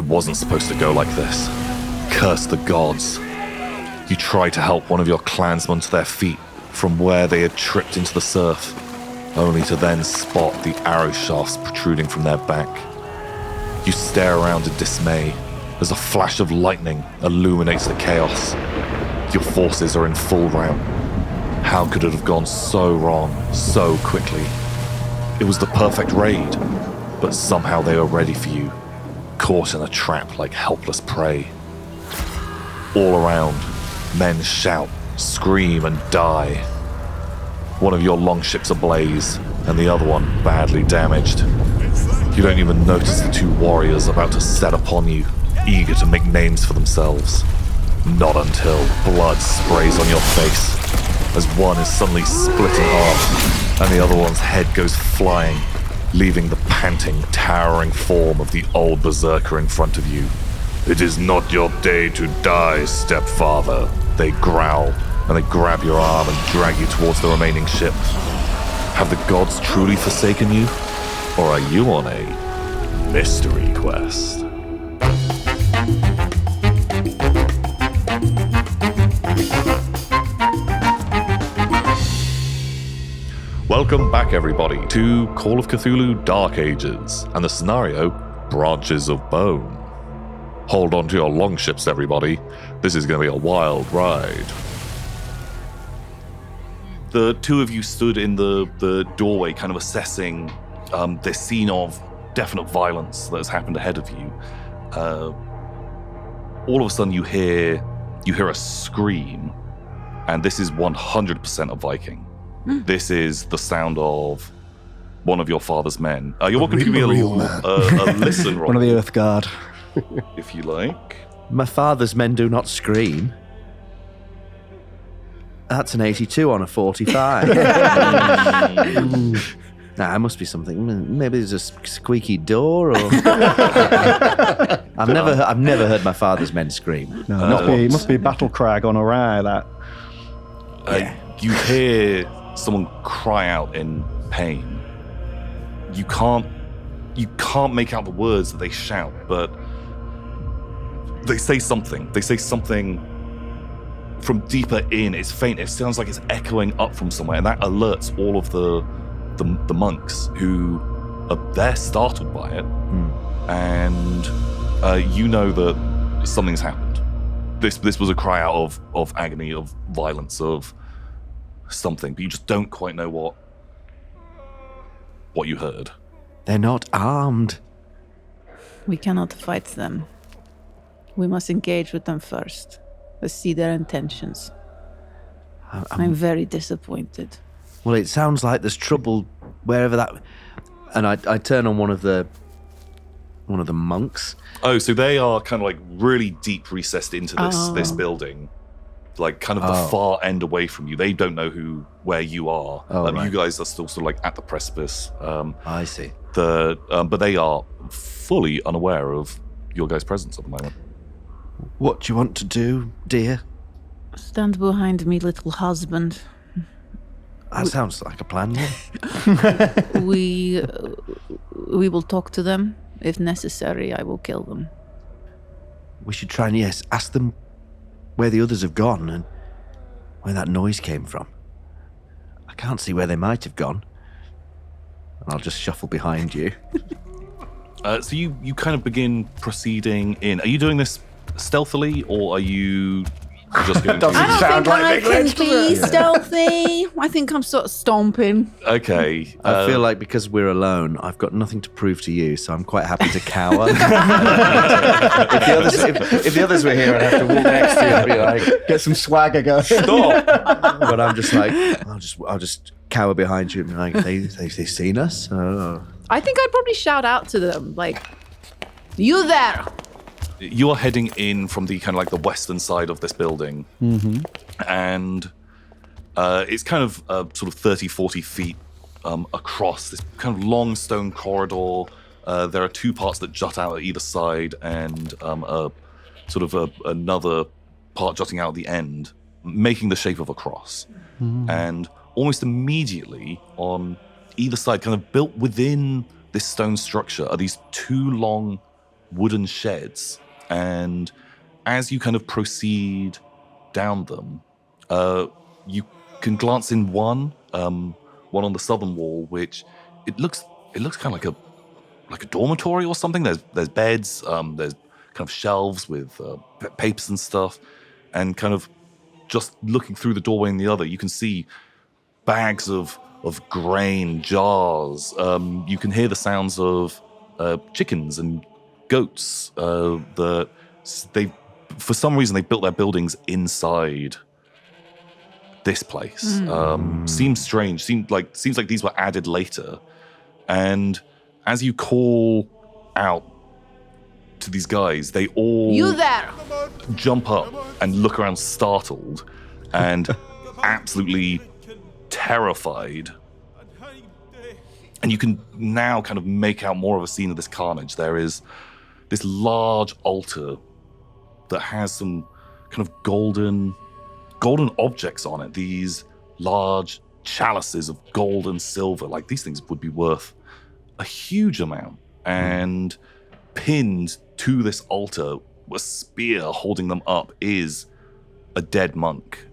It wasn't supposed to go like this. Curse the gods. You tried to help one of your clansmen to their feet from where they had tripped into the surf, only to then spot the arrow shafts protruding from their back. You stare around in dismay as a flash of lightning illuminates the chaos. Your forces are in full rout. How could it have gone so wrong so quickly? It was the perfect raid, but somehow they were ready for you, caught in a trap like helpless prey. All around, men shout, scream, and die. One of your longships ablaze, and the other one badly damaged. You don't even notice the two warriors about to set upon you, eager to make names for themselves. Not until blood sprays on your face, as one is suddenly split in half, and the other one's head goes flying, leaving the panting, towering form of the old berserker in front of you. It is not your day to die, stepfather, they growl, and they grab your arm and drag you towards the remaining ship. Have the gods truly forsaken you? Or are you on a mystery quest? Welcome back, everybody, to Call of Cthulhu Dark Ages, and the scenario, Branches of Bone. Hold on to your longships, everybody. This is going to be a wild ride. The two of you stood in the doorway, kind of assessing this scene of definite violence that has happened ahead of you. All of a sudden, you hear a scream, and this is 100% a Viking. This is the sound of one of your father's men. You're welcome to give me a listen roll. One of the Earth Guard. If you like. My father's men do not scream. That's an 82 on a 45. Nah, it must be something. Maybe there's a squeaky door, or I've never heard my father's men scream. No, it must be Battle Crag on a rye. That. You hear someone cry out in pain. You can't make out the words that they shout, but they say something. They say something from deeper in. It's faint. It sounds like it's echoing up from somewhere, and that alerts all of the monks who they're startled by it, and you know that something's happened. This was a cry out of agony, of violence, of something, but you just don't quite know what you heard. They're not armed. We cannot fight them. We must engage with them first. Let's see their intentions. I'm very disappointed. Well, it sounds like there's trouble wherever that. And I turn on one of the monks. Oh, so they are kind of like really deep recessed into this building, like kind of the far end away from you. They don't know where you are. Right. You guys are still sort of like at the precipice. I see. But they are fully unaware of your guys' presence at the moment. What do you want to do, dear? Stand behind me, little husband. That sounds like a plan, yeah. We will talk to them. If necessary, I will kill them. We should try and, yes, ask them where the others have gone and where that noise came from. I can't see where they might have gone. And I'll just shuffle behind you. So you kind of begin proceeding in. Are you doing this stealthily, or are you just going Doesn't I sound don't like think I Big can be stealthy. I think I'm sort of stomping. Okay. I feel like because we're alone, I've got nothing to prove to you, so I'm quite happy to cower. if the others were here, I'd have to walk next to you and be like, Get some swagger going. Stop! but I'm just like, I'll just cower behind you and be like, they've seen us? Oh. I think I'd probably shout out to them, like, you there! You are heading in from the kind of like the western side of this building. Mm-hmm. And it's kind of sort of 30, 40 feet across this kind of long stone corridor. There are two parts that jut out at either side, and another part jutting out at the end, making the shape of a cross. Mm-hmm. And almost immediately on either side, kind of built within this stone structure, are these two long wooden sheds, and as you kind of proceed down them, you can glance in one on the southern wall, which it looks kind of like a dormitory or something. There's beds, there's kind of shelves with papers and stuff, and kind of just looking through the doorway in the other, you can see bags of grain, jars. You can hear the sounds of chickens and goats. That they, for some reason, they built their buildings inside this place. Seems strange. Seems like these were added later. And as you call out to these guys, they all You there! jump up and look around startled and absolutely terrified. And you can now kind of make out more of a scene of this carnage. There is this large altar that has some kind of golden objects on it. These large chalices of gold and silver. Like, these things would be worth a huge amount. And pinned to this altar, a spear holding them up, is a dead monk.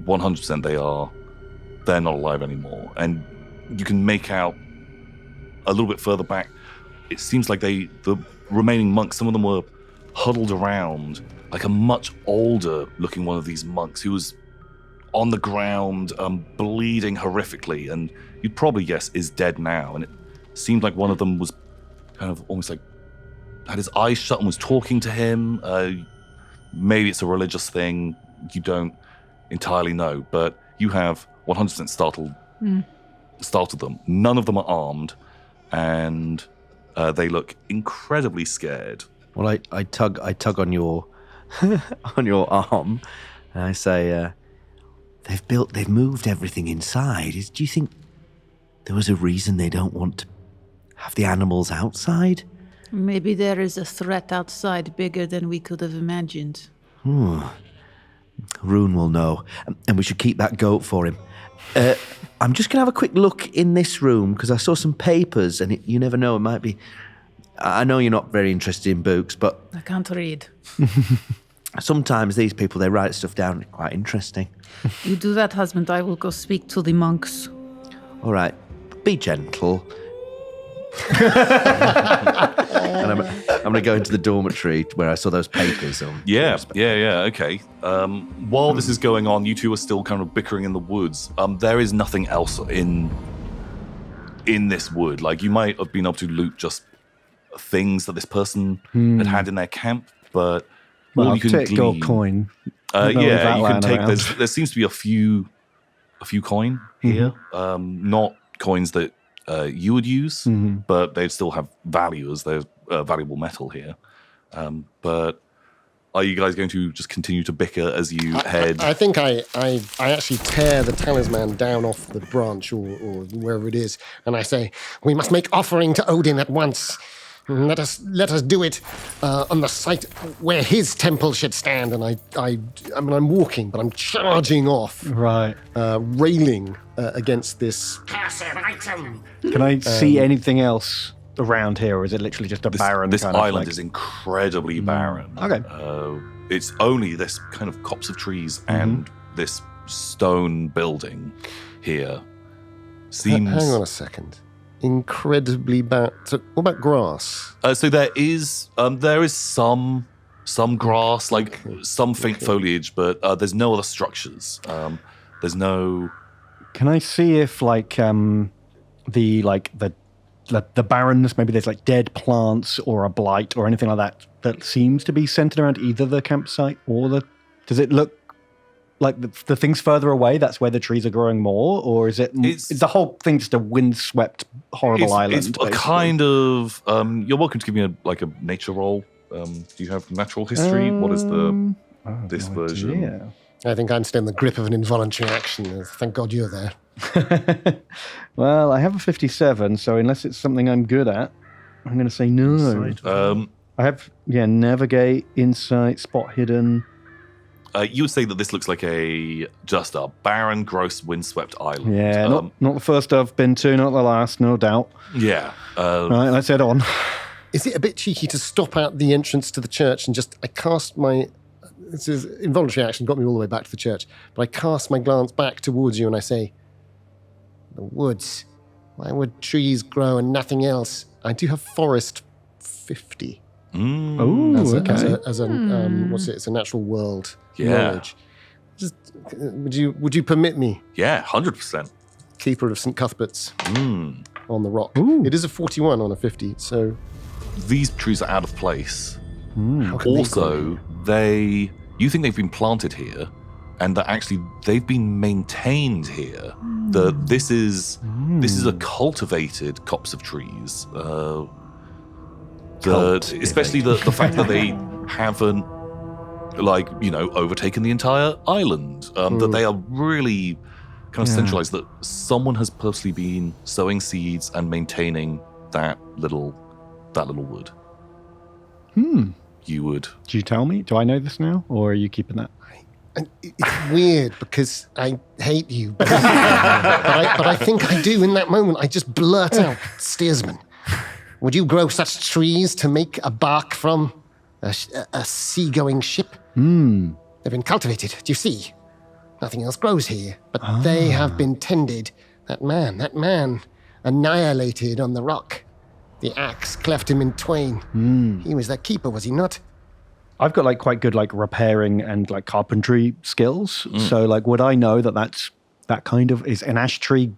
100% they're not alive anymore. And you can make out a little bit further back, it seems like the remaining monks, some of them were huddled around like a much older looking one of these monks who was on the ground, bleeding horrifically, and you'd probably guess is dead now. And it seemed like one of them was kind of almost like had his eyes shut and was talking to him. Maybe it's a religious thing. You don't entirely know, but you have 100% startled them. None of them are armed, and they look incredibly scared. Well, I tug on your on your arm, and I say, they've moved everything inside. Do you think there was a reason they don't want to have the animals outside? Maybe there is a threat outside bigger than we could have imagined. Rune will know, and we should keep that goat for him. I'm just going to have a quick look in this room, because I saw some papers, and you never know, it might be... I know you're not very interested in books, but... I can't read. Sometimes these people, they write stuff down, quite interesting. You do that, husband. I will go speak to the monks. All right, be gentle. And I'm going to go into the dormitory where I saw those papers. Yeah, okay. While this is going on, you two are still kind of bickering in the woods. There is nothing else in this wood. Like, you might have been able to loot just things that this person had in their camp, but all you can take your glean... coin. You can take... There seems to be a few coin here. Not coins that you would use, but they'd still have value as they're valuable metal here. But are you guys going to just continue to bicker as you head? I think I actually tear the talisman down off the branch or wherever it is, and I say, "We must make offering to Odin at once. Let us do it on the site where his temple should stand." And I mean, I'm walking, but I'm charging off, Right. railing against this cursed item. Can I see anything else around here, or is it literally just a barren This kind of island like... is incredibly barren. Okay. It's only this kind of copse of trees and this stone building here. Seems... Hang on a second. Incredibly bad. So, what about grass? So there is some grass, like some faint foliage, but there's no other structures. There's no... Can I see if the barrenness, maybe there's like dead plants or a blight or anything like that seems to be centered around either the campsite or the... Does it look like the things further away, that's where the trees are growing more? Or is the whole thing just a windswept, horrible island? It's a kind of... you're welcome to give me a nature roll. Do you have natural history? What is this version? Yeah. I think I'm still in the grip of an involuntary action. Thank God you're there. Well, I have a 57, so unless it's something I'm good at, I'm going to say no. I have, navigate, insight, spot hidden. You would say that this looks like just a barren, gross, windswept island. Yeah, not the first I've been to, not the last, no doubt. Yeah. Right, let's head on. is it a bit cheeky to stop at the entrance to the church and I cast my... This is involuntary action, got me all the way back to the church, but I cast my glance back towards you and I say, the woods. Why would trees grow and nothing else? I do have forest 50. Oh, okay. As a what's it? It's a natural world Yeah. knowledge. Just would you permit me, Yeah, 100%. keeper of St Cuthbert's on the rock? Ooh. It is a 41 on a 50, so These trees are out of place. how can Also, you think they've been planted here, and that actually they've been maintained here. This is a cultivated copse of trees. Especially the fact that they haven't overtaken the entire island. That they are really kind of centralized. That someone has purposely been sowing seeds and maintaining that little wood. You would. Did you tell me? Do I know this now, or are you keeping that? And it's weird because I hate you, but I think I do in that moment. I just blurt out, steersman, would you grow such trees to make a bark from a seagoing ship? They've been cultivated, do you see? Nothing else grows here, but they have been tended. That man, annihilated on the rock. The axe cleft him in twain. He was their keeper, was he not? I've got quite good repairing and carpentry skills. So would I know that kind of is an ash tree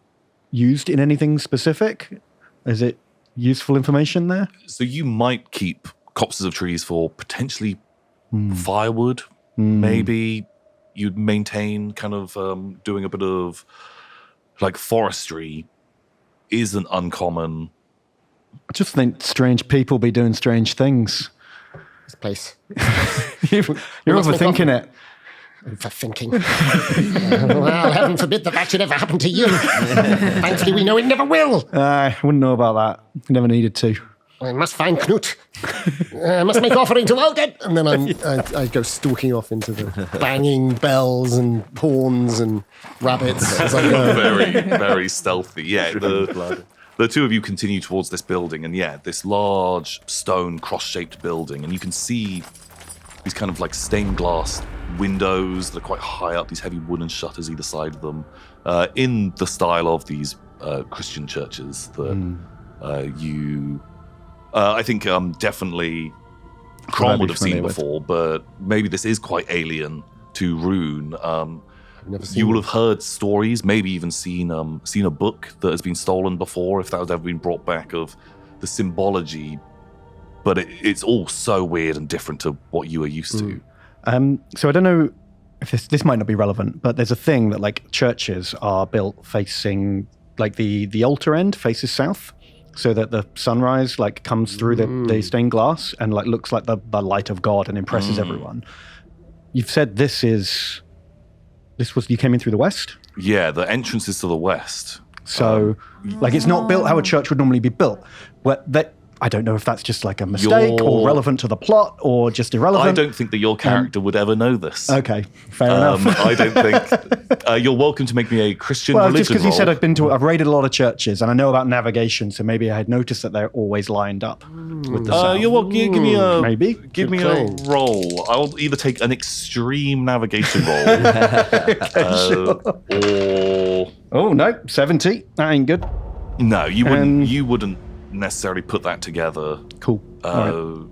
used in anything specific? Is it useful information there? So you might keep copses of trees for potentially firewood. Maybe you'd maintain kind of doing a bit of forestry isn't uncommon. I just think strange people be doing strange things. This place. You're overthinking it. Overthinking. Well, heaven forbid that should ever happen to you. Thankfully, we know it never will. I wouldn't know about that. Never needed to. I must find Knut. I must make offering to Odin. And then I go stalking off into the banging bells and horns and rabbits as I go. Very, very stealthy. Yeah, the two of you continue towards this building, and this large stone cross-shaped building, and you can see these kind of stained glass windows that are quite high up, these heavy wooden shutters either side of them, in the style of these Christian churches that I think definitely Crom would have seen before, but maybe this is quite alien to Rune. I've never seen You will have heard stories, maybe even seen a book that has been stolen before, if that has ever been brought back, of the symbology. But it's all so weird and different to what you are used to. So I don't know if this might not be relevant, but there's a thing that churches are built facing the altar end faces south, so that the sunrise comes through the stained glass and looks like the light of God and impresses everyone. You've said you came in through the west? Yeah, the entrance is to the west. So, it's not built how a church would normally be built. I don't know if that's just a mistake or relevant to the plot or just irrelevant. I don't think that your character would ever know this. Okay, fair enough. I don't think... you're welcome to make me a Christian Well, religion just because you said roll. I've raided a lot of churches and I know about navigation, so maybe I had noticed that they're always lined up with the south. You're welcome. Give me a... Maybe. Give me a roll. I'll either take an extreme navigation roll or... Oh, no, 70. That ain't good. No, you wouldn't necessarily put that together. Cool. Right.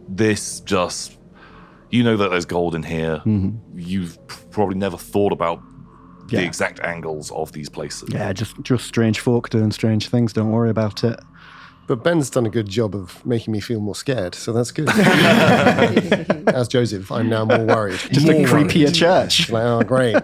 This just... You know that there's gold in here. You've probably never thought about the exact angles of these places. Yeah, just strange folk doing strange things. Don't worry about it. But Ben's done a good job of making me feel more scared, so that's good. As Joseph, I'm now more worried. Just more a creepier worried. church. Oh, great.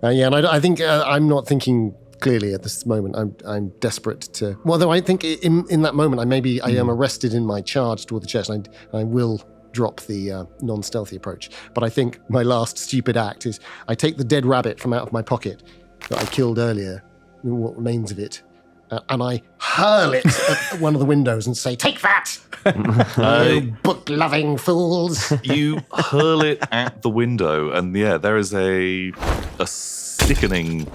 And I think I'm not thinking clearly at this moment. I'm desperate to... Well, though I think in that moment, I am arrested in my charge toward the church, and I will drop the non-stealthy approach. But I think my last stupid act is I take the dead rabbit from out of my pocket that I killed earlier, what remains of it, and I hurl it at one of the windows and say, "Take that, you book-loving fools!" You hurl it at the window, and there is a sickening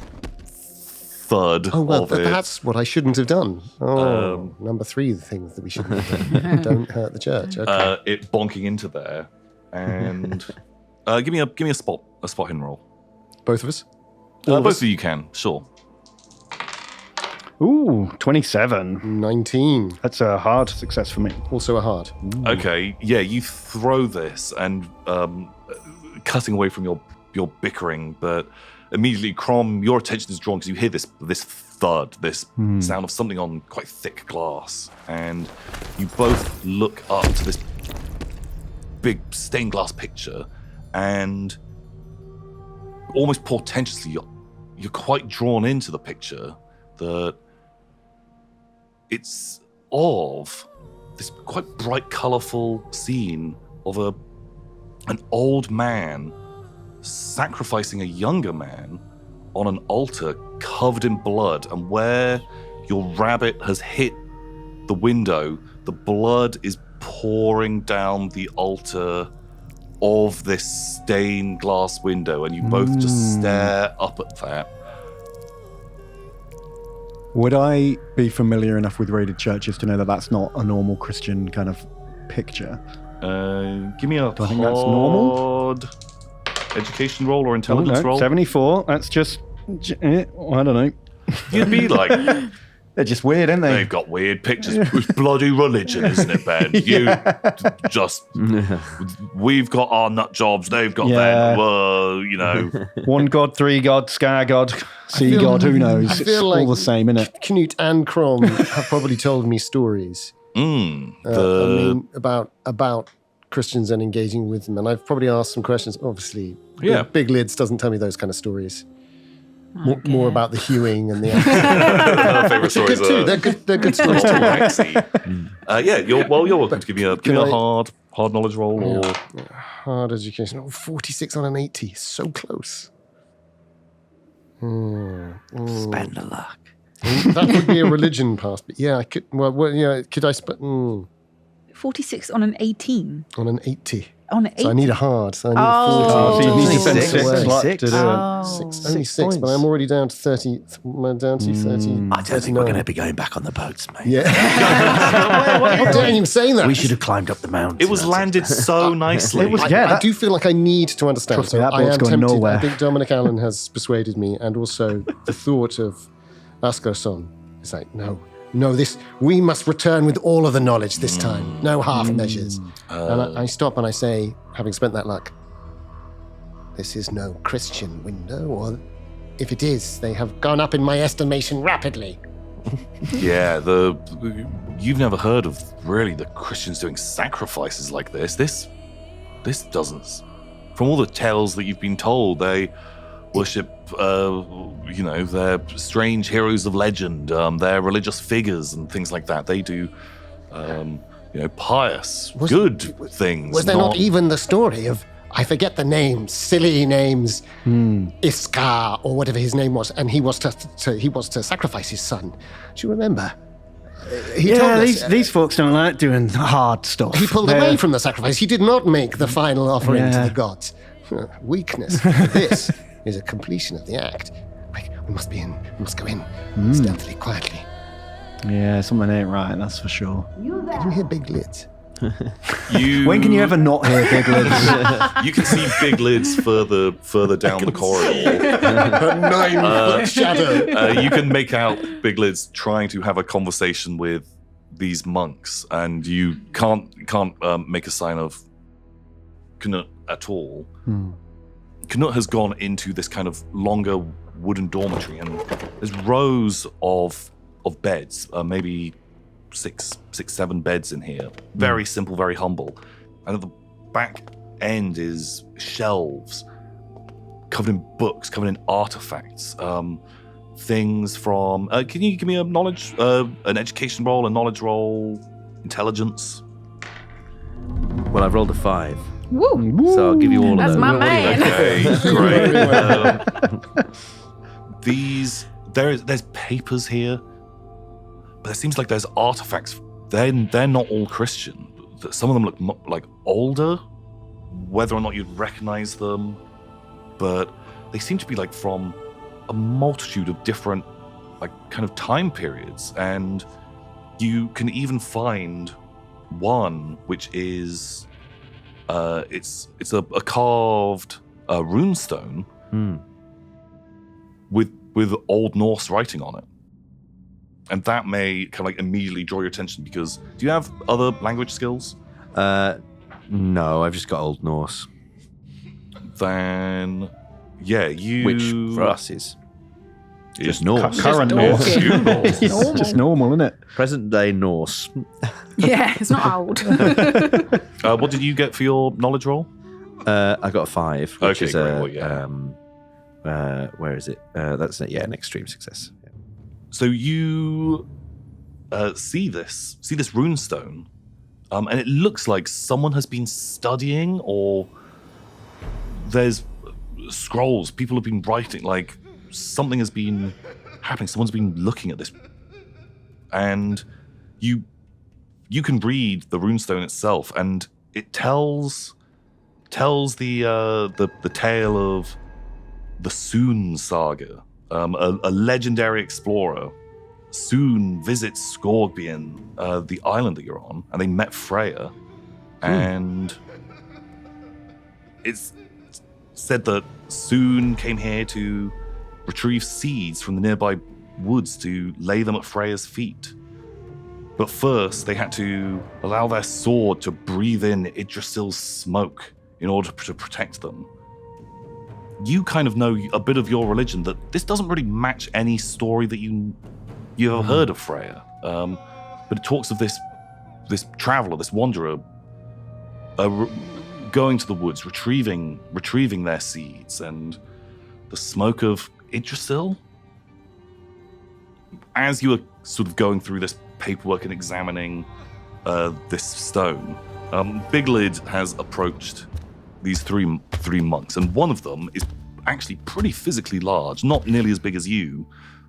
thud Oh, well, of it. that's what I shouldn't have done. Oh, number 3, the things that we shouldn't have done. Don't hurt the church. Okay. It bonking into there, and give me a spot hidden roll. Both of us? Both of you can, sure. Ooh, 27. 19. That's a hard success for me. Also a hard. Okay, yeah, you throw this and cutting away from your bickering, but immediately, Crom, your attention is drawn because you hear this thud, this sound of something on quite thick glass, and you both look up to this big stained glass picture, and almost portentously, you're quite drawn into the picture. That it's of this quite bright, colourful scene of an old man sacrificing a younger man on an altar covered in blood, and where your rabbit has hit the window, the blood is pouring down the altar of this stained glass window, and you both just stare up at that. Would I be familiar enough with raided churches to know that that's not a normal Christian kind of picture? Give me a Do I think that's normal? Education roll or intelligence roll. 74. That's just, I don't know. You'd be like, They're just weird, aren't they? they've got weird pictures. It's bloody religion, isn't it, Ben? You just, we've got our nut jobs, they've got them. You know. One god, 3 god, scar god, sea god, who knows? I It's feel all like the same, isn't it? Knut and Crom have probably told me stories. About Christians and engaging with them, and I've probably asked some questions. Obviously, Big Lyds doesn't tell me those kind of stories. More about the hewing and the. Her favorite stories good too. They're good stories too. You're welcome to give me a hard knowledge roll or Hard education. Oh, 46 on an 80. So close. Spend the luck. That would be a religion pass, but yeah, I could. Well yeah, could I spend 46 on an 18. on an 80? On an 80. So I need a hard. So I need Oh, 40. so you need to Six. spend Six. 6 Six. luck to Six. do it. Only 6, but I'm already down to 30. Down to 30. I don't think we're going to be going back on the boats, mate. Yeah. How dare you say that? We should have climbed up the mountain. it was landed so nicely. It was- I that- do feel like I need to understand. Trust me, So that I boat's am going tempted. nowhere. I think Dominic Allen has persuaded me, and also the thought of Askr is like, no, this we must return with all of the knowledge this time. No half measures. And I stop and I say, having spent that luck, this is no Christian window, or if it is, they have gone up in my estimation rapidly. Yeah, you've never heard of really the Christians doing sacrifices like this. This doesn't. From all the tales that you've been told, they worship, their strange heroes of legend, their religious figures and things like that. They do, pious, good things. Was there not even the story of, I forget the names, silly names, Iskar or whatever his name was, and he was to sacrifice his son. Do you remember? He told us, these folks don't like doing hard stuff. he pulled away from the sacrifice. He did not make the final offering to the gods. Weakness. This is a completion of the act. Quick, we must go in stealthily, quietly. Yeah, something ain't right, that's for sure. Can you hear Big Lyds? When can you ever not hear Big Lyds? You can see Big Lyds further down the corridor. A 9-foot shadow. You can make out Big Lyds trying to have a conversation with these monks, and you can't make a sign of Knut at all. Knut has gone into this kind of longer wooden dormitory, and there's rows of beds, maybe six, 7 beds in here. Very simple, very humble. And at the back end is shelves covered in books, covered in artifacts, things from. Can you give me a knowledge, an education roll, a knowledge roll, intelligence? Well, I've rolled a 5. Woo! So I'll give you all That's of those. my man. Okay, great. There's papers here, but there seems like there's artifacts. They're not all Christian. Some of them look like older, whether or not you'd recognize them, but they seem to be like from a multitude of different like kind of time periods, and you can even find one which is it's a carved runestone with Old Norse writing on it. And that may kind of like immediately draw your attention because do you have other language skills? No, I've just got Old Norse. Then, yeah, you... Which for us is just Norse. Current Norse. It's just normal, isn't it? Present day Norse. Yeah, it's not old. What did you get for your knowledge roll? I got a 5, which Okay, is great. Well, yeah. where is it? That's an extreme success. Yeah. So you see this runestone, and it looks like someone has been studying, or there's scrolls. People have been writing, like something has been happening. Someone's been looking at this, and you can read the runestone itself, and it tells the tale of the Soon saga. A legendary explorer soon visits Skorgbian, the island that you're on, and they met Freya. And it's said that Soon came here to retrieve seeds from the nearby woods to lay them at Freya's feet. But first, they had to allow their sword to breathe in Yggdrasil's smoke in order to protect them. You kind of know a bit of your religion that this doesn't really match any story that you have heard of Freya. But it talks of this traveler, this wanderer, going to the woods, retrieving their seeds, and the smoke of Yggdrasil. As you are sort of going through this paperwork and examining this stone, Big Lyd has approached these three monks, and one of them is actually pretty physically large, not nearly as big as you,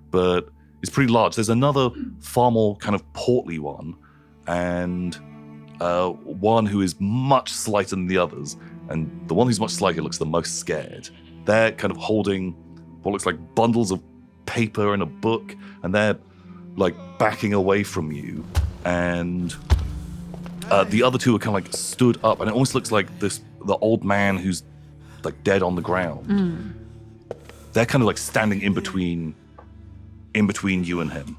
but it's pretty large. There's another far more kind of portly one, and one who is much slighter than the others, and the one who's much slighter looks the most scared. They're kind of holding what looks like bundles of paper and a book, and they're like backing away from you, and the other two are kind of like stood up, and it almost looks like the old man who's like dead on the ground. They're kind of like standing in between you and him.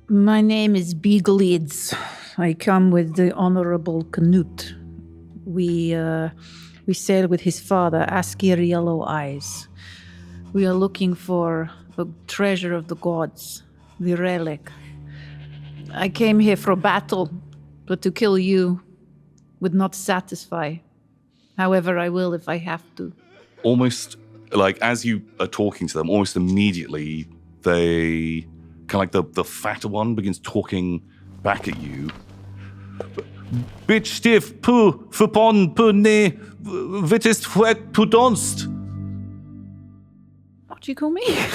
My name is Big Lyds. I come with the Honorable Knut. We sail with his father, Askr Yellow Eyes. We are looking for the treasure of the gods, the relic. I came here for a battle, but to kill you would not satisfy. However, I will if I have to. Almost like as you are talking to them, almost immediately they kind of like the fatter one begins talking back at you. Bitch stiff pu fupon pu ne wittest fuet pu donst. What do you call me? Kill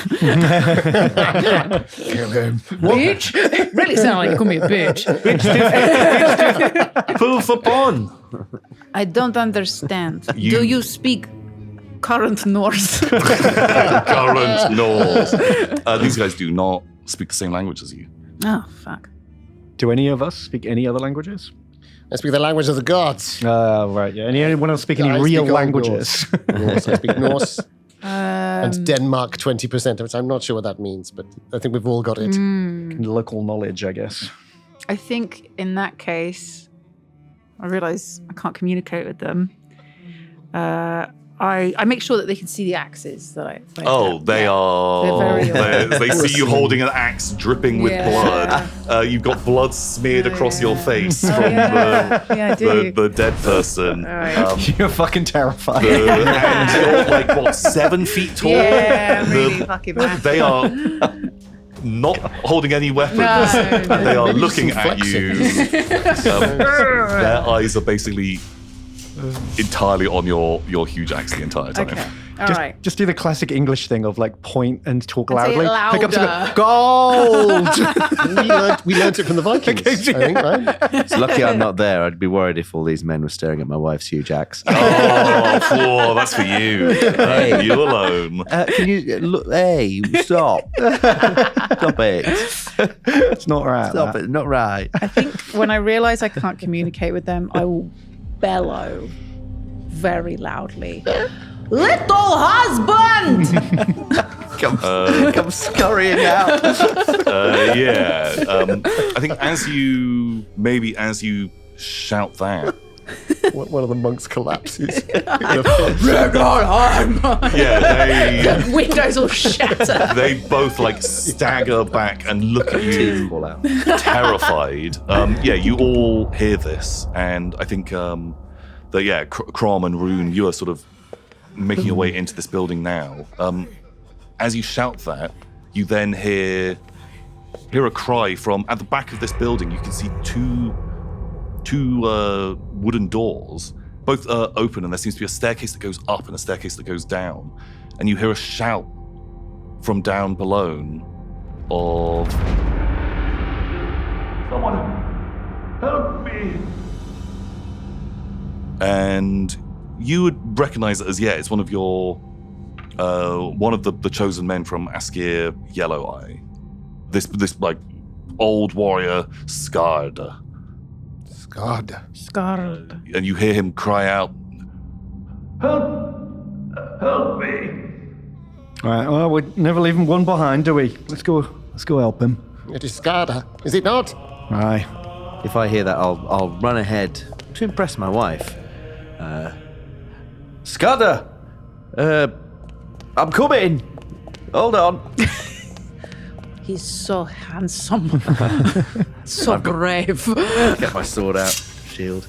him. Bitch. It really sounded like you called me a bitch. Bitch stiff pu fupon. I don't understand. Do you speak current Norse? Current Norse. These guys do not speak the same language as you. Oh, fuck. Do any of us speak any other languages? I speak the language of the gods. Right, yeah. Anyone else speak any I real speak Old languages? Norse. I speak Norse. And Denmark 20%, which I'm not sure what that means, but I think we've all got it. Local knowledge, I guess. I think in that case, I realize I can't communicate with them. I make sure that they can see the axes that I have. They are. They're very they see you holding an axe dripping with Yeah. blood. You've got blood smeared across your face from I do. the dead person. Right. You're fucking terrified. And you're like, what, 7 feet tall? Yeah, I'm really fucking massive. They are not holding any weapons. No. And they are Maybe looking some at you. Their eyes are basically entirely on your huge axe the entire time. Okay. All right. Just do the classic English thing of like point and talk And say it loudly. Pick up louder. gold. we learnt it from the Vikings, I think, right? It's lucky I'm not there. I'd be worried if all these men were staring at my wife's huge axe. Oh, that's for you. Hey. You alone. Can you look? Hey, stop! Stop it! It's not right. Stop that. it! Not right. I think when I realize I can't communicate with them, I will bellow very loudly. Little husband! Come scurrying out. I think as you shout that, One of the monks collapses. yeah, Windows all shatter. they both like stagger back and look at you Fall out. terrified. You all hear this, and I think Crom and Rune, you are sort of making your way into this building now. As you shout that, you then hear a cry from at the back of this building. You can see two wooden doors, both open, and there seems to be a staircase that goes up and a staircase that goes down. And you hear a shout from down below of, "Someone help me!" And you would recognize it as it's one of your one of the chosen men from Askr Yellow Eye. This like old warrior scarred. Scarred. And you hear him cry out, help me. All right. Well, we're never leaving one behind, do we? Let's go help him. It is Skarda, is it not? Aye. If I hear that, I'll run ahead to impress my wife. Skarda, I'm coming. Hold on. He's so handsome. So brave. Get my sword out, shield.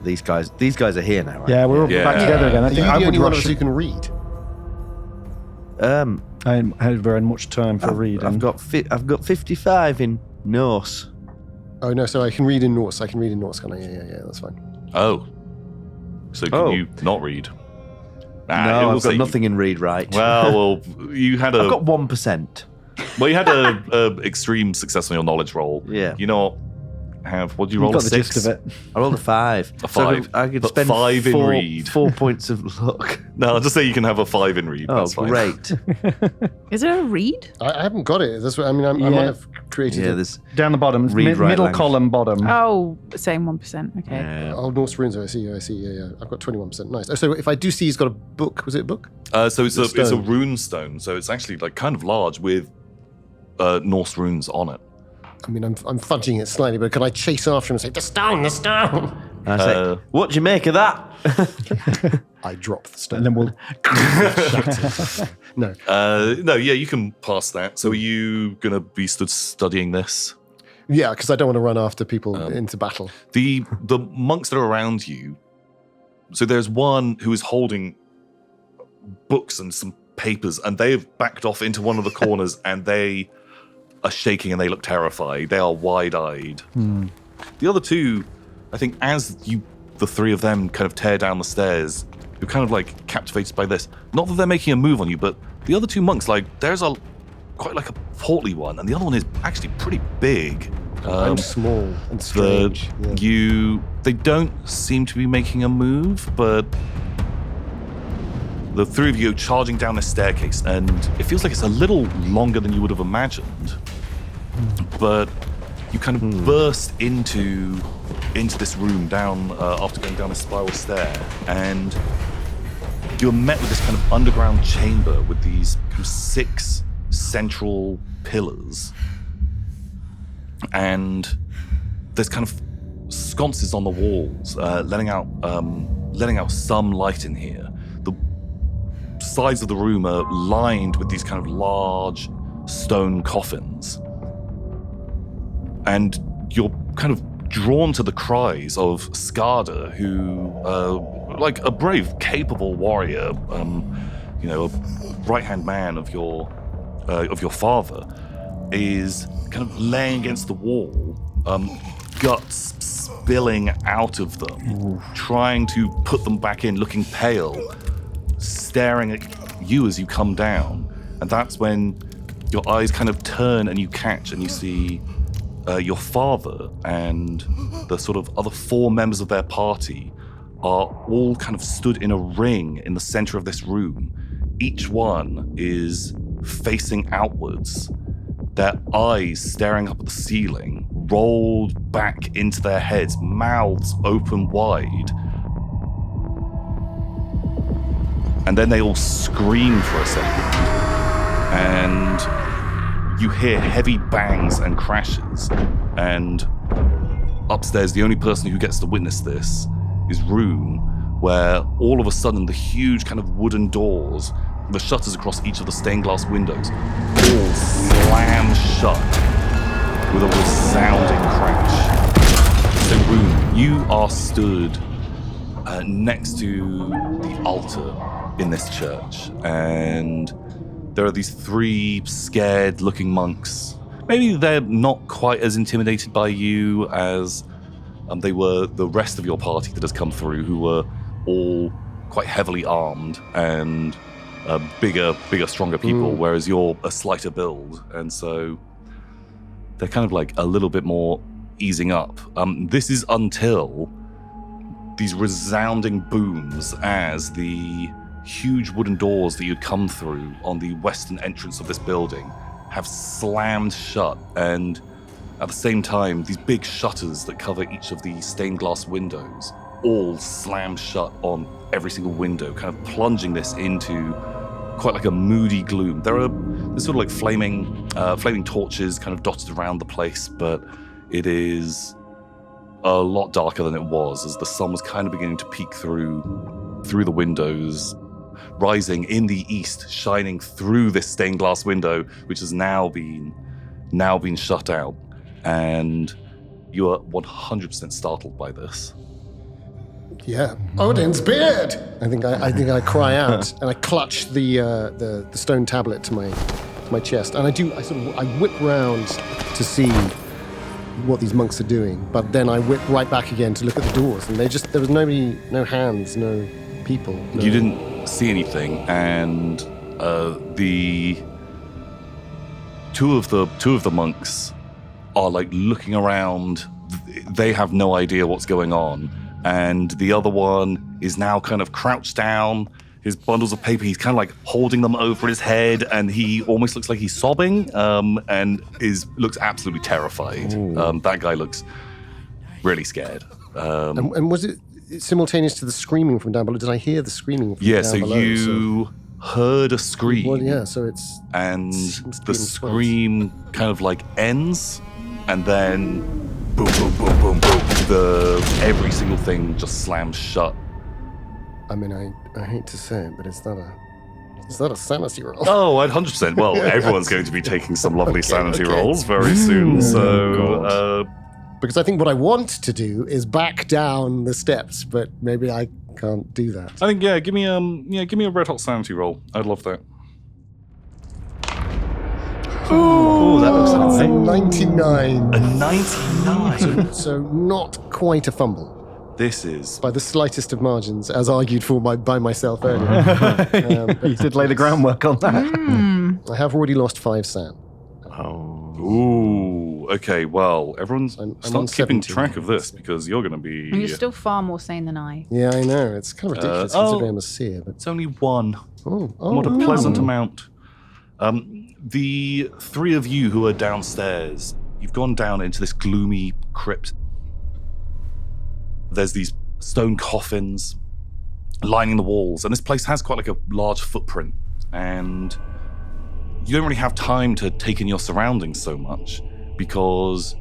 These guys are here now, right? Yeah, we're all back together again. I Are you think I the would only one of rush. us who can read? I hadn't had very much time for reading. I've got 55 in Norse. Oh, no, so I can read in Norse. Can I? Yeah, that's fine. Oh. So can you not read? No, I've got nothing in read right. Well, you had I've got 1%. Well, you had a extreme success on your knowledge roll. Yeah. You know what did you roll? You've got a the 6? gist of it. I rolled a 5. A 5. So I could But spend 5 in read. 4 points of luck. No, I'll just say you can have a 5 in read. Oh, That's fine. great. Is it a read? I haven't got it. That's what I mean. I might have created Yeah, it. there's Down the bottom, Read, write middle language. column, bottom. Oh, same 1%. Okay. Oh, Norse runes. I see. Yeah. I've got 21%. Nice. Oh, so if I do see he's got a book, was it a book? So it's a stone. rune stone. So it's actually like kind of large with Norse runes on it. I mean, I'm fudging it slightly, but can I chase after him and say, the stone? And I say, what do you make of that? I drop the stone. And then we'll. No. You can pass that. So are you going to be stood studying this? Yeah, because I don't want to run after people into battle. The monks that are around you, so there's one who is holding books and some papers, and they have backed off into one of the corners, and they are shaking and they look terrified. They are wide-eyed. The other two, I think, as the three of them kind of tear down the stairs, you're kind of like captivated by this. Not that they're making a move on you, but the other two monks, like there's quite like a portly one, and the other one is actually pretty big. I'm small and strange. Yeah. They don't seem to be making a move, but the three of you are charging down the staircase, and it feels like it's a little longer than you would have imagined. But you kind of burst into this room down after going down a spiral stair, and you're met with this kind of underground chamber with these kind of 6 central pillars, and there's kind of sconces on the walls, letting out some light in here. The sides of the room are lined with these kind of large stone coffins, and you're kind of drawn to the cries of Skarda, who, like a brave, capable warrior, a right-hand man of your father, is kind of laying against the wall, guts spilling out of them, trying to put them back in, looking pale, staring at you as you come down. And that's when your eyes kind of turn and you catch and you see your father and the sort of other 4 members of their party are all kind of stood in a ring in the center of this room. Each one is facing outwards, their eyes staring up at the ceiling, rolled back into their heads, mouths open wide. And then they all scream for a second, and you hear heavy bangs and crashes. And upstairs, the only person who gets to witness this is Rune, where all of a sudden the huge kind of wooden doors, the shutters across each of the stained glass windows, all slam shut with a resounding crash. So Rune, you are stood next to the altar in this church, and there are these 3 scared-looking monks. Maybe they're not quite as intimidated by you as they were the rest of your party that has come through, who were all quite heavily armed and bigger, stronger people, whereas you're a slighter build, and so they're kind of like a little bit more easing up. This is until these resounding booms as the huge wooden doors that you'd come through on the western entrance of this building have slammed shut, and at the same time, these big shutters that cover each of the stained glass windows all slam shut on every single window, kind of plunging this into quite like a moody gloom. There's sort of like flaming torches kind of dotted around the place, but it is a lot darker than it was as the sun was kind of beginning to peek through the windows, rising in the east, shining through this stained glass window, which has now been shut out. And you are 100% startled by this. Yeah, Odin's beard! I think I cry out and I clutch the stone tablet to my chest, and I whip round to see what these monks are doing, but then I whip right back again to look at the doors, and there was nobody, no hands, no people. No. You didn't see anything, and the two of the monks are like looking around. They have no idea what's going on, and the other one is now kind of crouched down. His bundles of paper, he's kind of like holding them over his head, and he almost looks like he's sobbing, and looks absolutely terrified. That guy looks really scared. And was it simultaneous to the screaming from down below? Did I hear the screaming from down below? Yeah, so you heard a scream. Well, yeah, so it's... And the scream kind of like ends, and then boom, boom, boom, boom, boom. Every single thing just slams shut. I mean, I hate to say it, but is that a sanity roll? Oh, 100%. Well, everyone's going to be taking some lovely sanity rolls very soon, so... Because I think what I want to do is back down the steps, but maybe I can't do that. I think, give me a red hot sanity roll. I'd love that. Oh, that looks It's a nice. 99. A 99? So not quite a fumble. This is... By the slightest of margins, as argued for by myself earlier. You did lay the groundwork on that. I have already lost 5 sand. Ooh, okay, well, everyone's I'm start on keeping 17. track of this, because you're going to be... And you're still far more sane than I. Yeah, I know. It's kind of ridiculous considering I'm a seer. But It's only 1. What a no. pleasant amount. The 3 of you who are downstairs, you've gone down into this gloomy crypt. There's these stone coffins lining the walls, and this place has quite like a large footprint, and you don't really have time to take in your surroundings so much, because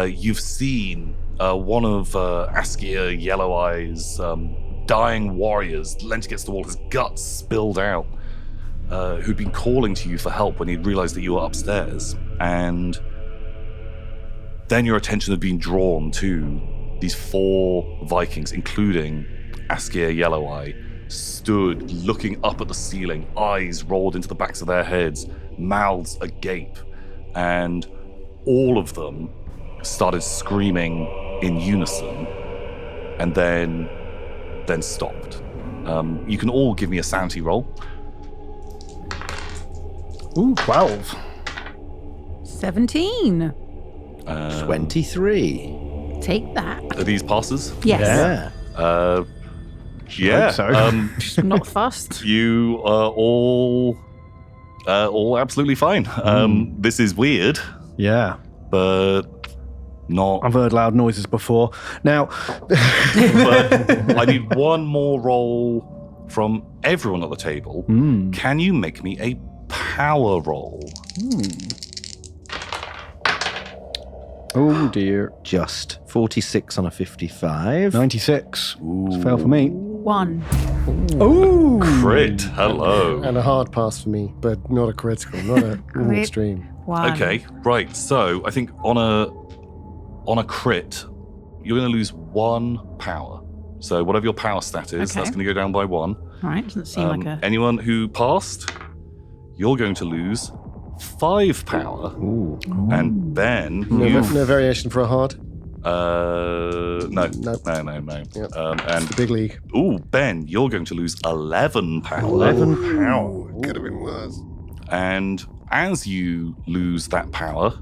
you've seen one of Askr Yellow Eyes' dying warriors leant against the wall, his guts spilled out, who'd been calling to you for help when he'd realized that you were upstairs. And then your attention had been drawn to these 4 Vikings, including Askr Yellow Eye, stood looking up at the ceiling, eyes rolled into the backs of their heads, mouths agape, and all of them started screaming in unison, and then stopped. You can all give me a sanity roll. Ooh, 12. 17. 23. Take that. Are these passes? Yes. Yeah. Yeah. So. Not fast. You are all absolutely fine. This is weird, Yeah. but not. I've heard loud noises before. Now, But I need one more roll from everyone at the table. Can you make me a power roll? oh dear. Just 46 on a 55. 96. Fail for me. 1. Ooh. Crit. Hello. And a hard pass for me, but not a critical, not an Crit. extreme. 1. Okay, right. So I think on a crit, you're going to lose 1 power. So whatever your power stat is, Okay. that's going to go down by 1. All right. Doesn't seem like a. Anyone who passed, you're going to lose 5 power. Ooh. And Ben, No variation for a hard. no. Nope. No. Yep. And The big league. Ben, you're going to lose 11 power. 11 power. Could have been worse. And as you lose that power,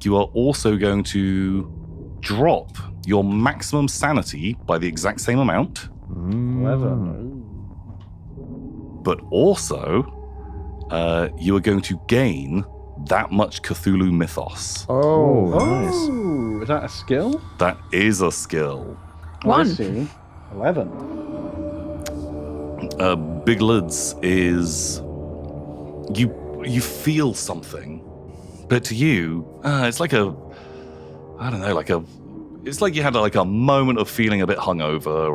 you are also going to drop your maximum sanity by the exact same amount, 11. but also you are going to gain that much Cthulhu mythos. Oh, Nice. Ooh, is that a skill? That is a skill. Oh, I 1. see. 11. Big Lyds is you feel something, but to you, it's like it's like you had like a moment of feeling a bit hungover,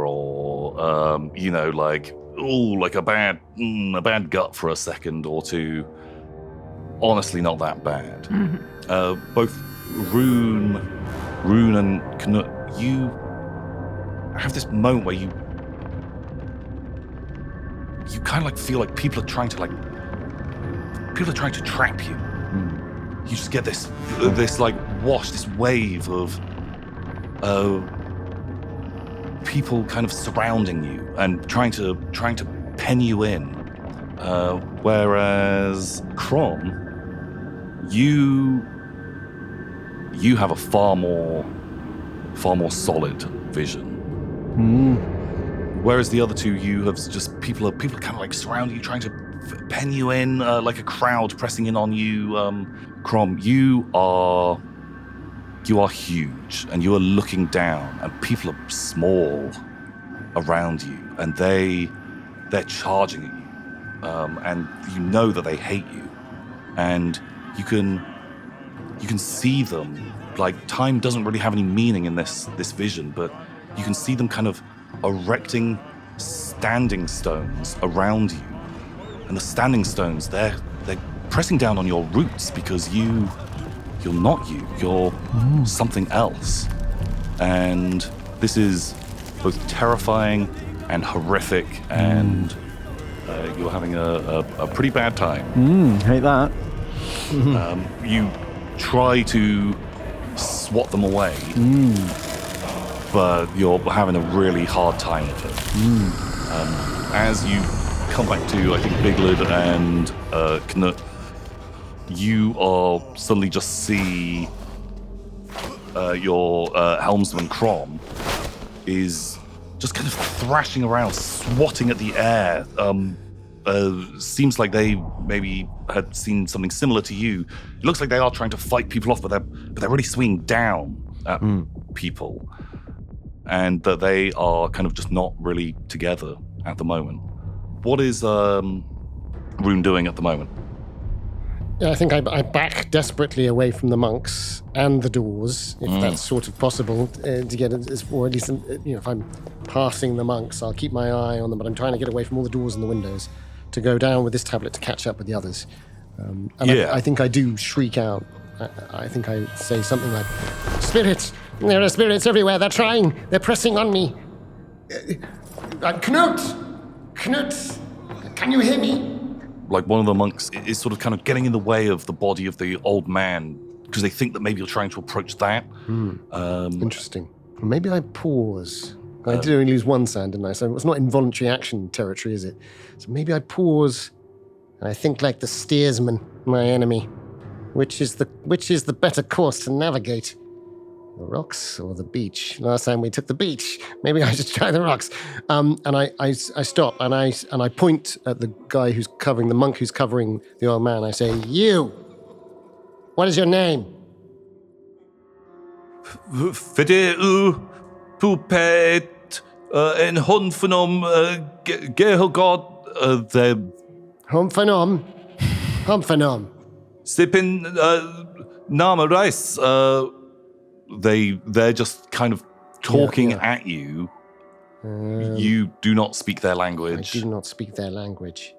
or like a bad gut for a second or two. Honestly, not that bad. Both Rune and Knut, you have this moment where you kind of like feel like people are trying to trap you. You just get this like wash, this wave of people kind of surrounding you and trying to pen you in. Whereas Crom, you have a far more solid vision. Whereas the other two, you have just people are kind of like surrounding you, trying to pen you in, like a crowd pressing in on you. Crom, you are huge, and you are looking down, and people are small around you, and they're charging at you, and you know that they hate you, and you can see them. Like, time doesn't really have any meaning in this vision, but you can see them kind of erecting standing stones around you, and the standing stones, they're pressing down on your roots, because you're not you, you're something else. And this is both terrifying and horrific, and you're having a pretty bad time. Hate that. You try to swat them away, but you're having a really hard time with it. As you come back to, I think, Big Lyd and Knut, you are suddenly just see your helmsman Crom is just kind of thrashing around, swatting at the air. Seems like they maybe had seen something similar to you. It looks like they are trying to fight people off, but they're really swinging down at people, and that they are kind of just not really together at the moment. What is Rune doing at the moment? Yeah, I think I back desperately away from the monks and the doors, if that's sort of possible, to get it, or at least, if I'm passing the monks, I'll keep my eye on them, but I'm trying to get away from all the doors and the windows to go down with this tablet to catch up with the others. I think I do shriek out. I think I say something like, "Spirits! There are spirits everywhere. They're trying. They're pressing on me. Knut! Can you hear me?" Like, one of the monks is sort of kind of getting in the way of the body of the old man because they think that maybe you're trying to approach that. Interesting. Maybe I pause. I did only lose one sand, didn't I? So it's not involuntary action territory, is it? So maybe I pause, and I think like the steersman, my enemy. Which is the better course to navigate? The rocks or the beach? Last time we took the beach. Maybe I should try the rocks. And I stop and I point at the guy who's covering the monk who's covering the old man. I say, "You. What is your name?" Fede pupet en honphenom gehelgod the Humphenom. Sipin Nama Rice. They're just kind of talking at you. You do not speak their language. I do not speak their language.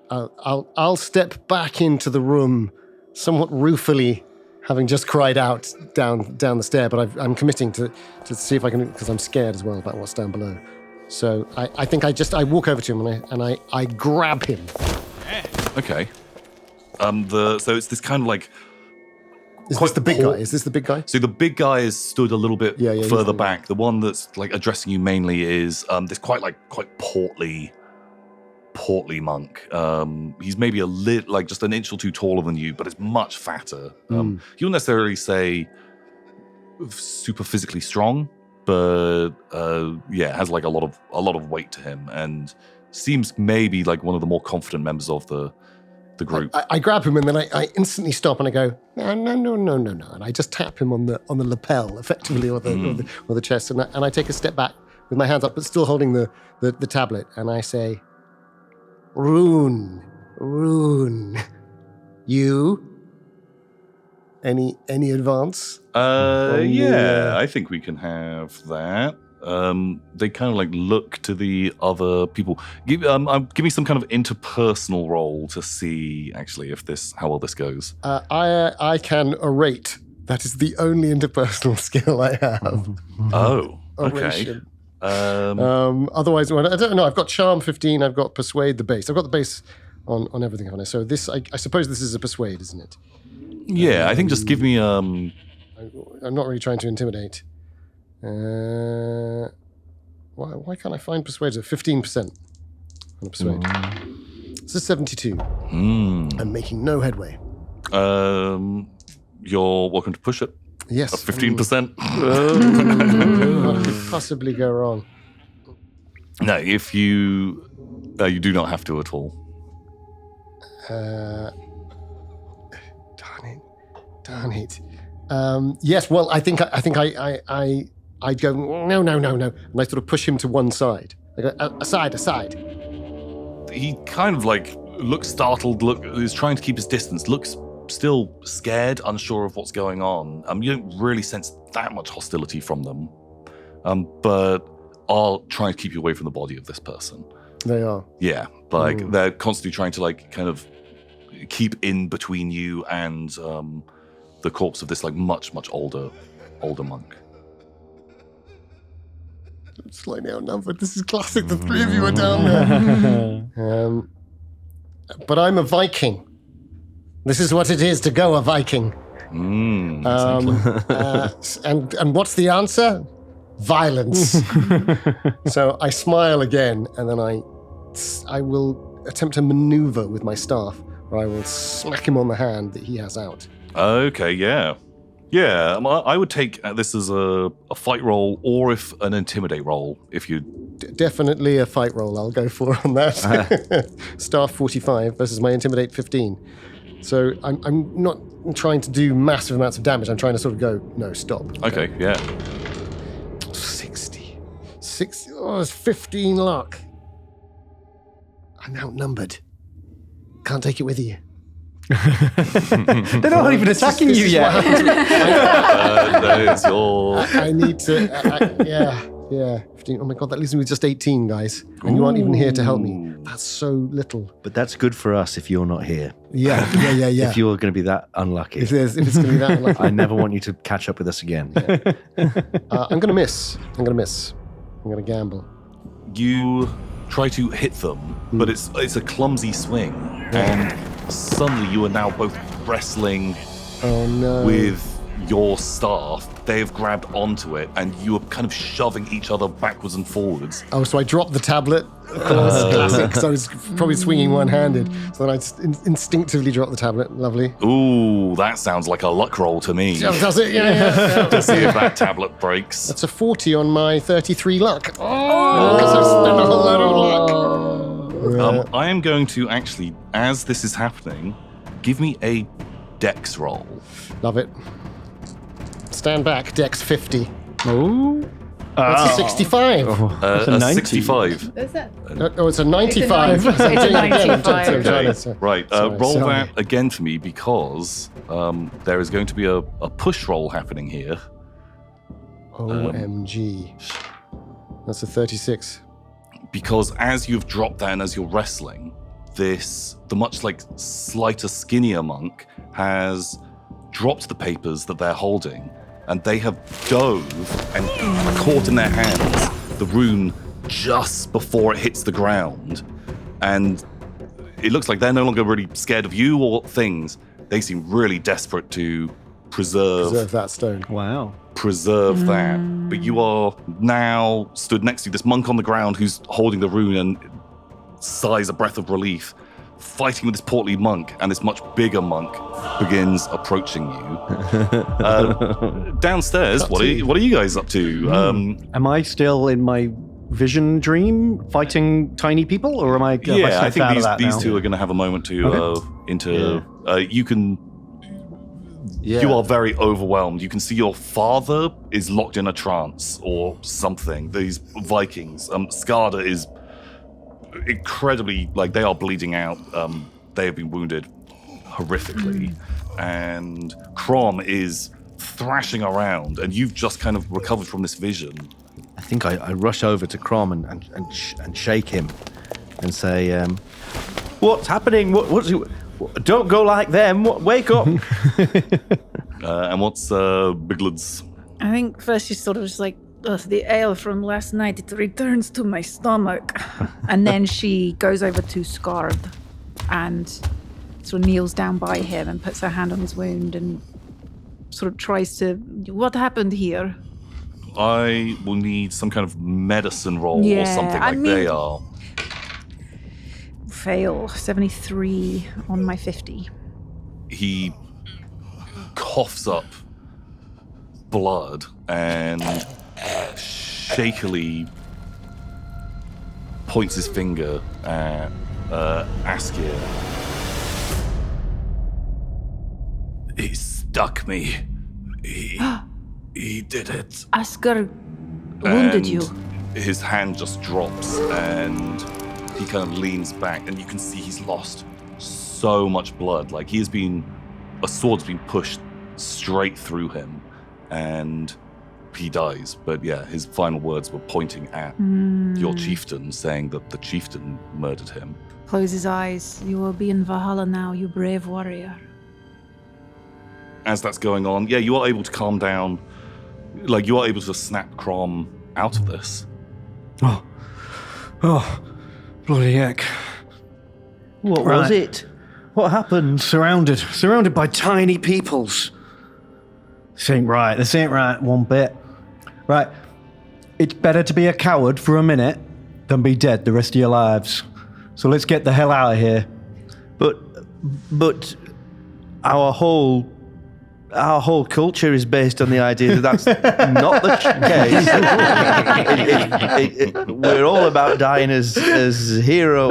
I'll step back into the room, somewhat ruefully, having just cried out down the stair. But I'm committing to see if I can, because I'm scared as well about what's down below. So I think I walk over to him and I grab him. Okay. So it's this kind of like. Is this the big guy? Is this the big guy? So the big guy is stood a little bit further he's back. The one that's like addressing you mainly is this quite portly monk. He's maybe a like just an inch or two taller than you, but it's much fatter. He wouldn't necessarily say super physically strong, but has like a lot of weight to him, and seems maybe like one of the more confident members of the group. I grab him and then I instantly stop and I go, no, and I just tap him on the lapel, effectively, or the chest, and I take a step back with my hands up, but still holding the tablet, and I say, Rune, you. Any advance? I think we can have that. They kind of like look to the other people. Give me some kind of interpersonal roll to see actually how well this goes. I can orate. That is the only interpersonal skill I have. Oh, okay. Oration. Otherwise, I don't know. I've got charm 15. I've got persuade the base. I've got the base on everything, haven't I? So this, I suppose, this is a persuade, isn't it? Yeah, I think just give me. I'm not really trying to intimidate. Why can't I find persuade? 15% on a persuade. This is 72. I'm making no headway. You're welcome to push it. Yes. 15%. What could possibly go wrong? No, if you do not have to at all. Darn it. Yes. Well, I think I'd go no, and I sort of push him to one side. I go aside. He kind of like looks startled. Is trying to keep his distance. Looks still scared, unsure of what's going on. You don't really sense that much hostility from them, but are trying to keep you away from the body of this person. They are. Yeah, like they're constantly trying to like kind of keep in between you and the corpse of this like much older monk. I'm slightly outnumbered. This is classic. The three of you are down there. But I'm a Viking. This is what it is to go a Viking. And what's the answer? Violence. So I smile again, and then I will attempt a maneuver with my staff, where I will smack him on the hand that he has out. Okay, yeah. I would take this as a fight roll, or if an intimidate roll. If you definitely a fight roll, I'll go for on that. Staff 45 versus my intimidate 15. So I'm not trying to do massive amounts of damage. I'm trying to sort of go, no, stop. Okay, yeah. 60. Oh, it's 15 luck. I'm outnumbered. Can't take it with you. They're not even attacking you yet. That is your... I need to... yeah. 15. Oh my God, that leaves me with just 18, guys. And you aren't even here to help me. That's so little. But that's good for us if you're not here. Yeah. If you're going to be that unlucky. If it's going to be that unlucky. I never want you to catch up with us again. I'm going to miss. I'm going to gamble. You try to hit them, but it's a clumsy swing, and suddenly you are now both wrestling Oh no. with your staff. They have grabbed onto it, and you are kind of shoving each other backwards and forwards. Oh, so I dropped the tablet. Of course, classic, because I was probably swinging one-handed. So then I just instinctively dropped the tablet. Lovely. Ooh, that sounds like a luck roll to me. Oh, does it? Yeah. To see if that tablet breaks. That's a 40 on my 33 luck. Oh, because I spent a whole lot of luck. I am going to actually, as this is happening, give me a dex roll. Love it. Stand back, Dex 50. Oh. That's a 65. That's a A 90. 65. Is that? Oh, it's a 95. It's a 95. Right, Sorry, roll sorry. that again for me, because there is going to be a push roll happening here. OMG. That's a 36. Because as you've dropped that and as you're wrestling, the much like slighter, skinnier monk has dropped the papers that they're holding, and they have dove and caught in their hands the rune just before it hits the ground. And it looks like they're no longer really scared of you or things. They seem really desperate to Preserve that stone. Wow. preserve that. But you are now stood next to this monk on the ground who's holding the rune and sighs a breath of relief, fighting with this portly monk, and this much bigger monk begins approaching you. Downstairs, what are you guys up to? Am I still in my vision dream fighting tiny people, or am I? have Yeah, I stepped think out of that these now? two are going to have a moment to you can. Yeah. You are very overwhelmed. You can see your father is locked in a trance or something. These Vikings. Skada is incredibly, they are bleeding out. They have been wounded horrifically. And Crom is thrashing around, and you've just kind of recovered from this vision. I think I rush over to Crom and shake him and say, "What's happening? Don't go like them. Wake up!" And what's Big Lyds? I think first she's sort of just like, ugh, the ale from last night, it returns to my stomach. And then she goes over to Scarred and sort of kneels down by him and puts her hand on his wound and sort of tries to, what happened here? I will need some kind of medicine roll or Yeah, something I like mean- they are. Fail, 73 on my 50. He coughs up blood and shakily points his finger at Askr. He stuck me. He did it. Askr wounded And you. His hand just drops and he kind of leans back, and you can see he's lost so much blood. Like a sword's been pushed straight through him and he dies. But yeah, his final words were pointing at your chieftain, saying that the chieftain murdered him. Close his eyes. You will be in Valhalla now, you brave warrior. As that's going on, yeah, you are able to calm down. Like, you are able to snap Crom out of this. Oh, bloody heck! What was Right. it? What happened? Surrounded by tiny peoples. This ain't right. This ain't right one bit. Right, it's better to be a coward for a minute than be dead the rest of your lives. So let's get the hell out of here. But our whole culture is based on the idea that that's not the case. We're all about dying as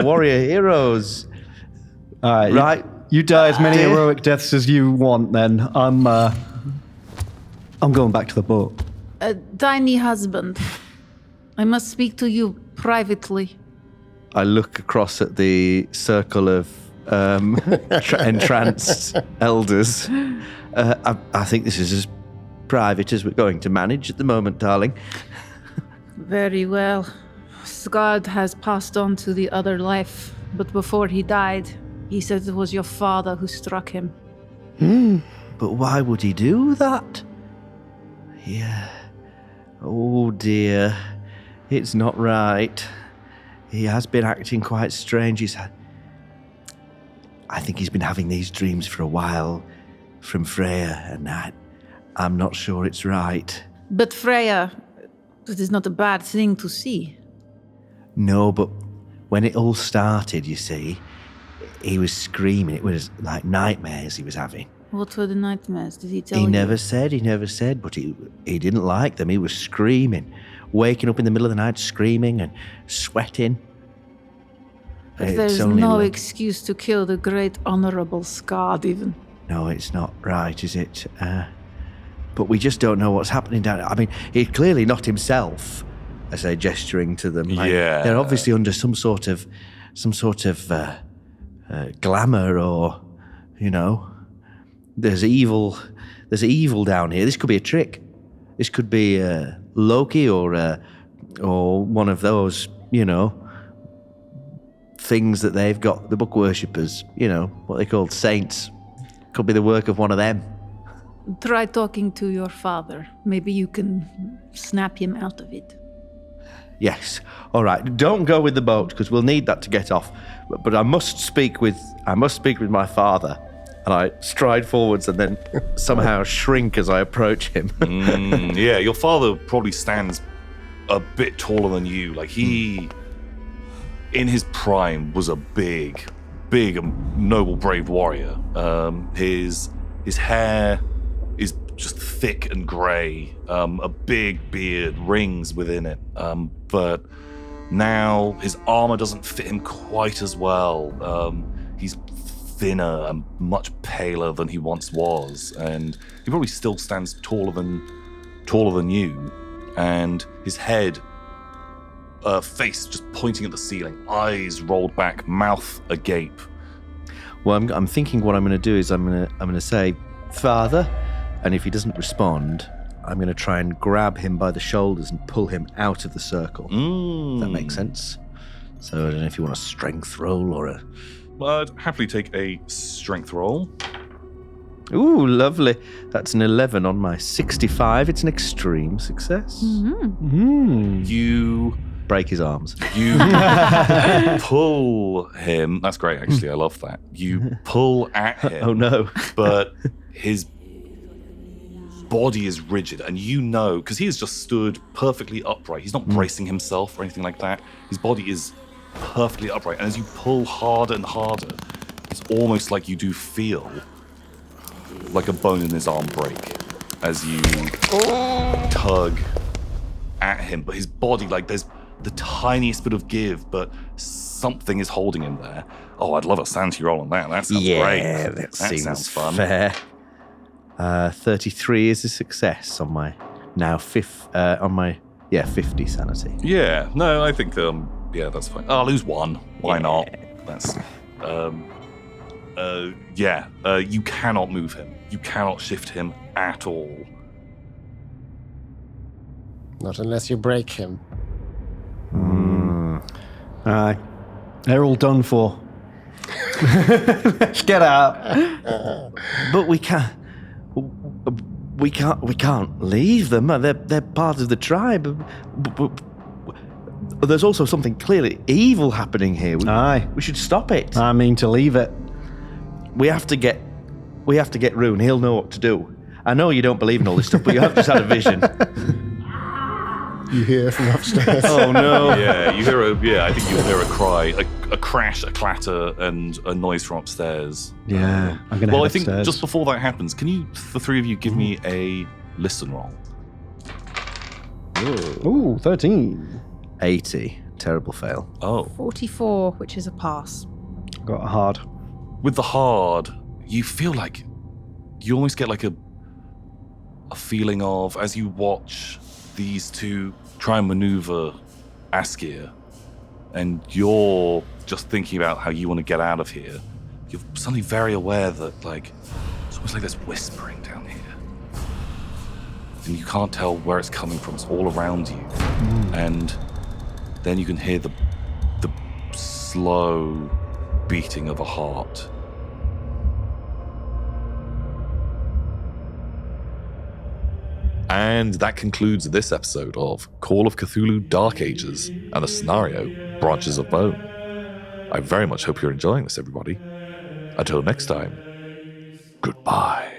warrior heroes. All right, Right. You die as many heroic deaths as you want. Then I'm going back to the boat. Tiny husband, I must speak to you privately. I look across at the circle of entranced elders. I think this is as private as we're going to manage at the moment, darling. Very well. Skard has passed on to the other life, but before he died, he said it was your father who struck him. But why would he do that? Yeah. Oh dear. It's not right. He has been acting quite strange. I think he's been having these dreams for a while from Freya, and I'm not sure it's right. But Freya, it is not a bad thing to see. No, but when it all started, you see, he was screaming. It was like nightmares he was having. What were the nightmares? Did he tell you? He never said, but he didn't like them. He was screaming, waking up in the middle of the night screaming and sweating. But there's no excuse to kill the great honorable Skard even. No, it's not right, is it? But we just don't know what's happening down there. I mean, he's clearly not himself, I say, gesturing to them. Like, Yeah. They're obviously under some sort of glamour, or, you know, there's evil down here. This could be a trick. This could be Loki or one of those, you know, things that they've got, the book worshippers, you know, what they called saints. Could be the work of one of them. Try talking to your father. Maybe you can snap him out of it. Yes. All right. Don't go with the boat, because we'll need that to get off. But I must speak with my father. And I stride forwards and then somehow shrink as I approach him. Yeah, your father probably stands a bit taller than you. Like, he, in his prime, was a big and noble, brave warrior. His hair is just thick and grey, a big beard, rings within it. But now his armor doesn't fit him quite as well. He's thinner and much paler than he once was, and he probably still stands taller than you. And his head, face just pointing at the ceiling, eyes rolled back, mouth agape. Well, I'm thinking what I'm going to do is I'm going to say, Father, and if he doesn't respond, I'm going to try and grab him by the shoulders and pull him out of the circle. Does that make sense? So I don't know if you want a strength roll or a... I'd happily take a strength roll. Ooh, lovely. That's an 11 on my 65. It's an extreme success. You Break his arms. You pull him. That's great, actually. I love that. You pull at him. Oh, no. But his body is rigid, and you know, because he has just stood perfectly upright. He's not bracing himself or anything like that. His body is perfectly upright, and as you pull harder and harder, it's almost like you do feel like a bone in his arm break as you tug at him. But his body, like, there's the tiniest bit of give, but something is holding him there. Oh, I'd love a sanity roll on that. That sounds great. Yeah, that seems sounds fun. fair. 33 is a success on my now 50 sanity. Yeah, no, I think yeah, that's fine. I'll lose one. Why not? That's you cannot move him. You cannot shift him at all. Not unless you break him. Aye. They're all done for. Let's get out. But we can't leave them. They're part of the tribe. But there's also something clearly evil happening here. Aye. We should stop it. I mean to leave it. We have to get Rune. He'll know what to do. I know you don't believe in all this stuff, but you have just had a vision. You hear from upstairs. Oh no! Yeah, I think you'll hear a cry, a crash, a clatter, and a noise from upstairs. Yeah, I'm gonna. Well, head I think upstairs. just before that happens, can you, the three of you, give me a listen roll? Ooh, 13. 80. Terrible fail. Oh, 44, which is a pass. Got a hard. with the hard, you feel like you almost get like a feeling of, as you watch these two try and maneuver Askr, and you're just thinking about how you want to get out of here, you're suddenly very aware that, like, it's almost like there's whispering down here. And you can't tell where it's coming from. It's all around you. And then you can hear the slow beating of a heart. And that concludes this episode of Call of Cthulhu Dark Ages and the scenario Branches of Bone. I very much hope you're enjoying this, everybody. Until next time, goodbye.